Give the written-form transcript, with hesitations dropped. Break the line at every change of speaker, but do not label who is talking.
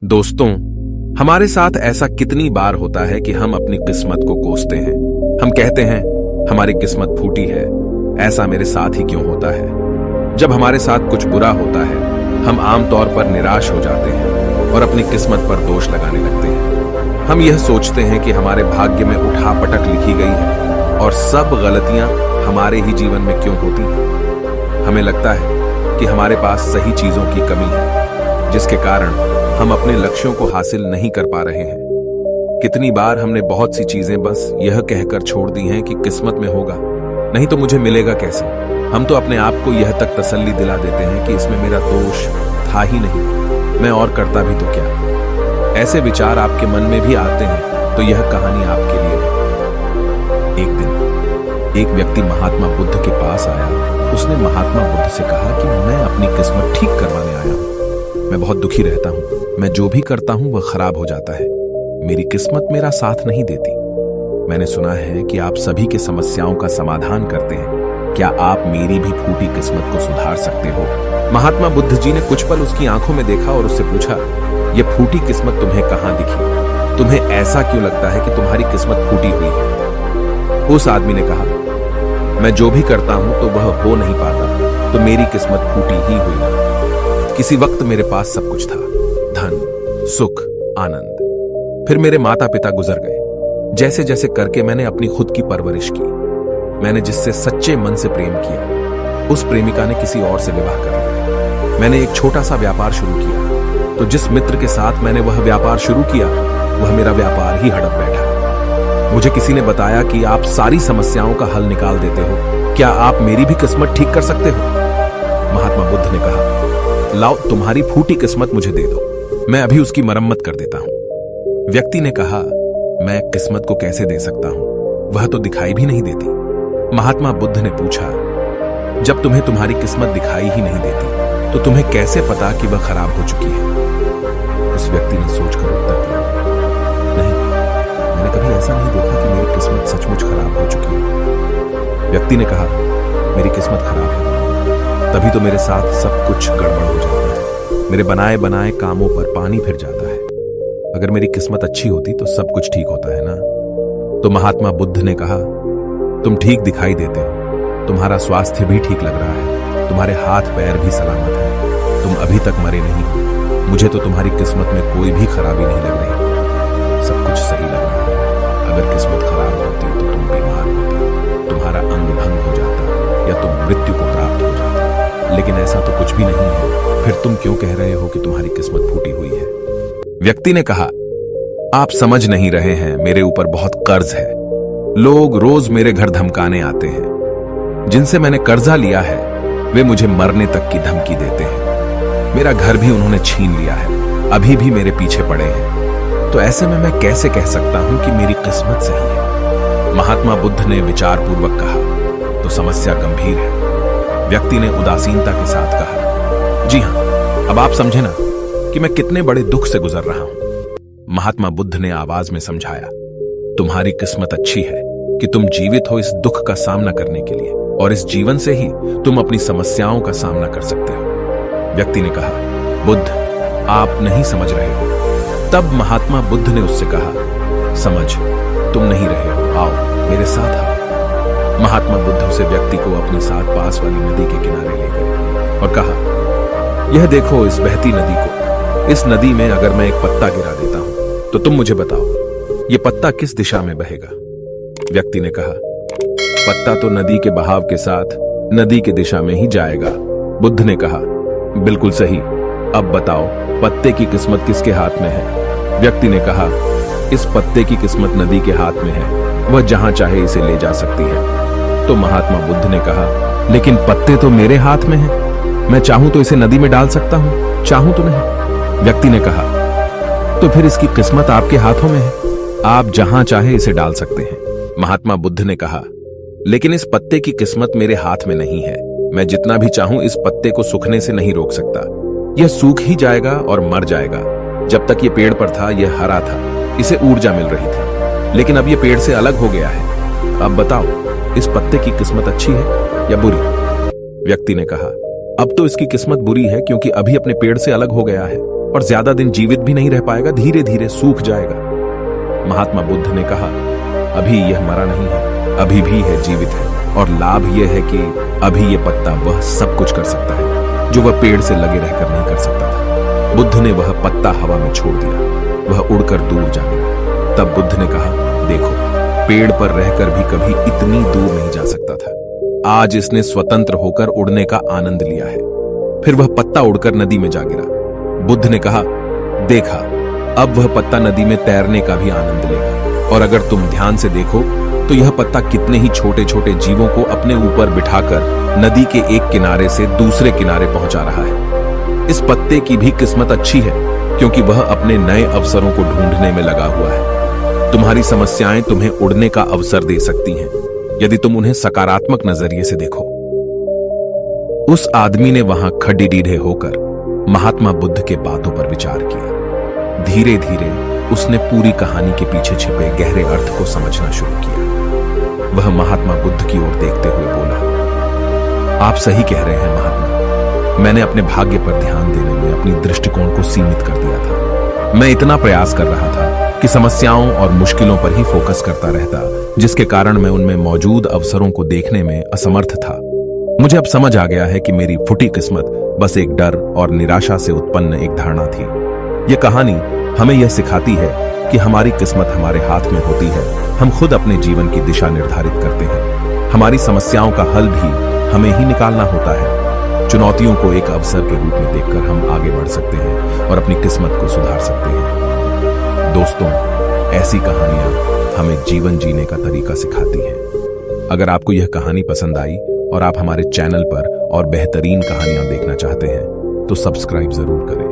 दोस्तों, हमारे साथ ऐसा कितनी बार होता है कि हम अपनी किस्मत को कोसते हैं। हम कहते हैं हमारी किस्मत फूटी है, ऐसा मेरे साथ ही क्यों होता है। जब हमारे साथ कुछ बुरा होता है हम आमतौर पर निराश हो जाते हैं और अपनी किस्मत पर दोष लगाने लगते हैं। हम यह सोचते हैं कि हमारे भाग्य में उठापटक लिखी गई है और सब गलतियां हमारे ही जीवन में क्यों होती हैं। हमें लगता है कि हमारे पास सही चीजों की कमी है, जिसके कारण हम अपने लक्ष्यों को हासिल नहीं कर पा रहे हैं। कितनी बार हमने बहुत सी चीजें बस यह कहकर छोड़ दी हैं कि किस्मत में होगा, नहीं तो मुझे मिलेगा कैसे। हम तो अपने आप को यह तक तसल्ली दिला देते हैं कि इसमें मेरा दोष था ही नहीं, मैं और करता भी तो क्या। ऐसे विचार आपके मन में भी आते हैं तो यह कहानी आपके लिए है। एक दिन एक व्यक्ति महात्मा बुद्ध के पास आया। उसने महात्मा बुद्ध से कहा कि मैं अपनी किस्मत ठीक करवाने आया हूं। मैं बहुत दुखी रहता हूं, मैं जो भी करता हूं वह खराब हो जाता है, मेरी किस्मत मेरा साथ नहीं देती। मैंने सुना है कि आप सभी की समस्याओं का समाधान करते हैं, क्या आप मेरी भी फूटी किस्मत को सुधार सकते हो। महात्मा बुद्ध जी ने कुछ पल उसकी आंखों में देखा और उससे पूछा, यह फूटी किस्मत तुम्हें कहां दिखी? तुम्हें ऐसा क्यों लगता है कि तुम्हारी किस्मत फूटी हुई है? उस आदमी ने कहा, मैं जो भी करता हूं तो वह हो नहीं पाता, तो मेरी किस्मत फूटी ही हुई है। किसी वक्त मेरे पास सब कुछ था, धन, सुख, आनंद। फिर मेरे माता पिता गुजर गए। जैसे जैसे करके मैंने अपनी खुद की परवरिश की। मैंने जिससे सच्चे मन से प्रेम किया, उस प्रेमिका ने किसी और से विवाह कर लिया। मैंने एक छोटा सा व्यापार शुरू किया, तो जिस मित्र के साथ मैंने वह व्यापार शुरू किया वह मेरा व्यापार ही हड़प बैठा। मुझे किसी ने बताया कि आप सारी समस्याओं का हल निकाल देते हो, क्या आप मेरी भी किस्मत ठीक कर सकते हो? महात्मा बुद्ध ने कहा, लाओ तुम्हारी फूटी किस्मत मुझे दे दो, मैं अभी उसकी मरम्मत कर देता हूं। व्यक्ति ने कहा, मैं किस्मत को कैसे दे सकता हूं, वह तो दिखाई भी नहीं देती। महात्मा बुद्ध ने पूछा, जब तुम्हें तुम्हारी किस्मत दिखाई ही नहीं देती तो तुम्हें कैसे पता कि वह खराब हो चुकी है? उस व्यक्ति ने सोचकर उत्तर दिया, नहीं, मैंने कभी ऐसा नहीं देखा कि मेरी किस्मत सचमुच खराब हो चुकी है। व्यक्ति ने कहा, मेरी किस्मत खराब है, तभी तो मेरे साथ सब कुछ गड़बड़ हो जाता है। मेरे बनाए बनाए कामों पर पानी फिर जाता है। अगर मेरी किस्मत अच्छी होती तो सब कुछ ठीक होता है ना। तो महात्मा बुद्ध ने कहा, तुम ठीक दिखाई देते हो, तुम्हारा स्वास्थ्य भी ठीक लग रहा है, तुम्हारे हाथ पैर भी सलामत है, तुम अभी तक मरे नहीं हो। मुझे तो तुम्हारी किस्मत में कोई भी खराबी नहीं लग रही, सब कुछ सही लग रहा है। अगर किस्मत खराब होती तो तुम बीमार होते, तुम्हारा अंग भंग हो जाता या तुम मृत्यु को प्राप्त हो जाते, लेकिन ऐसा तो कुछ भी नहीं है। फिर तुम क्यों कह रहे हो कि तुम्हारी किस्मत फूटी हुई है? व्यक्ति ने कहा, आप समझ नहीं रहे हैं, मेरे ऊपर बहुत कर्ज है। लोग रोज मेरे घर धमकाने आते हैं। जिनसे मैंने कर्जा लिया है वे मुझे मरने तक की धमकी देते हैं। मेरा घर भी उन्होंने छीन लिया है, अभी भी मेरे पीछे पड़े हैं। तो ऐसे में मैं कैसे कह सकता हूं कि मेरी किस्मत सही है? महात्मा बुद्ध ने विचारपूर्वक कहा, तो समस्या गंभीर है। व्यक्ति ने उदासीनता के साथ कहा, जी हां, अब आप समझे ना कि मैं कितने बड़े दुख से गुजर रहा हूं। महात्मा बुद्ध ने आवाज में समझाया, तुम्हारी किस्मत अच्छी है कि तुम जीवित हो इस दुख का सामना करने के लिए, और इस जीवन से ही तुम अपनी समस्याओं का सामना कर सकते हो। व्यक्ति ने कहा, बुद्ध, आप नहीं समझ रहे हो। तब महात्मा बुद्ध ने उससे कहा, समझ तुम नहीं रहे हो, आओ मेरे साथ आओ। महात्मा बुद्ध उसे व्यक्ति को अपने साथ पास वाली नदी के किनारे ले गए और कहा, यह देखो इस बहती नदी को। इस नदी में अगर मैं एक पत्ता गिरा देता हूं तो तुम मुझे बताओ, यह पत्ता किस दिशा में बहेगा? व्यक्ति ने कहा, पत्ता तो नदी के बहाव के साथ नदी की दिशा में ही जाएगा। बुद्ध ने कहा, बिल्कुल सही, अब बताओ पत्ते की किस्मत किसके हाथ में है? व्यक्ति ने कहा, इस पत्ते की किस्मत नदी के हाथ में है, वह जहां चाहे इसे ले जा सकती है। तो महात्मा बुद्ध ने कहा, लेकिन पत्ते तो मेरे हाथ में हैं, मैं चाहूं तो इसे नदी में डाल सकता हूं, चाहूं तो नहीं। व्यक्ति ने कहा, तो फिर इसकी किस्मत आपके हाथों में है, आप जहां चाहे इसे डाल सकते हैं। महात्मा बुद्ध ने कहा, लेकिन इस पत्ते की किस्मत मेरे हाथ में नहीं है, मैं जितना भी चाहूं इस पत्ते को सूखने से नहीं रोक सकता, यह सूख ही जाएगा और मर जाएगा। जब तक ये पेड़ पर था यह हरा था, इसे ऊर्जा मिल रही थी, लेकिन अब यह पेड़ से अलग हो गया है। अब बताओ इस पत्ते की किस्मत अच्छी है या बुरी? व्यक्ति ने कहा, अब तो इसकी किस्मत बुरी है क्योंकि अभी अपने पेड़ से अलग हो गया है और ज्यादा दिन जीवित भी नहीं रह पाएगा, धीरे धीरे सूख जाएगा। महात्मा बुद्ध ने कहा, अभी यह मरा नहीं है, अभी भी है, जीवित है, और लाभ यह है कि अभी यह पत्ता वह सब कुछ कर सकता है जो वह पेड़ से लगे रहकर नहीं कर सकता था। बुद्ध ने वह पत्ता हवा में छोड़ दिया, वह उड़कर दूर जा गिरा। तब बुद्ध ने कहा, देखो, पेड़ पर रहकर भी कभी इतनी दूर नहीं जा सकता था, आज इसने स्वतंत्र होकर उड़ने का आनंद लिया है। फिर वह पत्ता उड़कर नदी में जा गिरा। बुद्ध ने कहा, देखा, अब वह पत्ता नदी में तैरने का भी आनंद लेगा, और अगर तुम ध्यान से देखो तो यह पत्ता कितने ही छोटे छोटे जीवों को अपने ऊपर बिठाकर नदी के एक किनारे से दूसरे किनारे पहुंचा रहा है। इस पत्ते की भी किस्मत अच्छी है, क्योंकि वह अपने नए अवसरों को ढूंढने में लगा हुआ है। तुम्हारी समस्याएं तुम्हें उड़ने का अवसर दे सकती हैं, यदि तुम उन्हें सकारात्मक नजरिए से देखो। उस आदमी ने वहां खड़ीडीढ़े होकर महात्मा बुद्ध के बातों पर विचार किया। धीरे धीरे उसने पूरी कहानी के पीछे छिपे गहरे अर्थ को समझना शुरू किया। वह महात्मा बुद्ध की ओर देखते हुए बोला, आप सही कह रहे हैं महात्मा, मैंने अपने भाग्य पर ध्यान देने में अपनी दृष्टिकोण को सीमित कर दिया था। मैं इतना प्रयास कर रहा था कि समस्याओं और मुश्किलों पर ही फोकस करता रहता, जिसके कारण मैं उनमें मौजूद अवसरों को देखने में असमर्थ था। मुझे अब समझ आ गया है कि मेरी फुटी किस्मत बस एक डर और निराशा से उत्पन्न एक धारणा थी। यह कहानी हमें यह सिखाती है कि हमारी किस्मत हमारे हाथ में होती है, हम खुद अपने जीवन की दिशा निर्धारित करते हैं। हमारी समस्याओं का हल भी हमें ही निकालना होता है। चुनौतियों को एक अवसर के रूप में देखकर हम आगे बढ़ सकते हैं और अपनी किस्मत को सुधार सकते हैं। दोस्तों, ऐसी कहानियां हमें जीवन जीने का तरीका सिखाती हैं। अगर आपको यह कहानी पसंद आई और आप हमारे चैनल पर और बेहतरीन कहानियां देखना चाहते हैं तो सब्सक्राइब जरूर करें।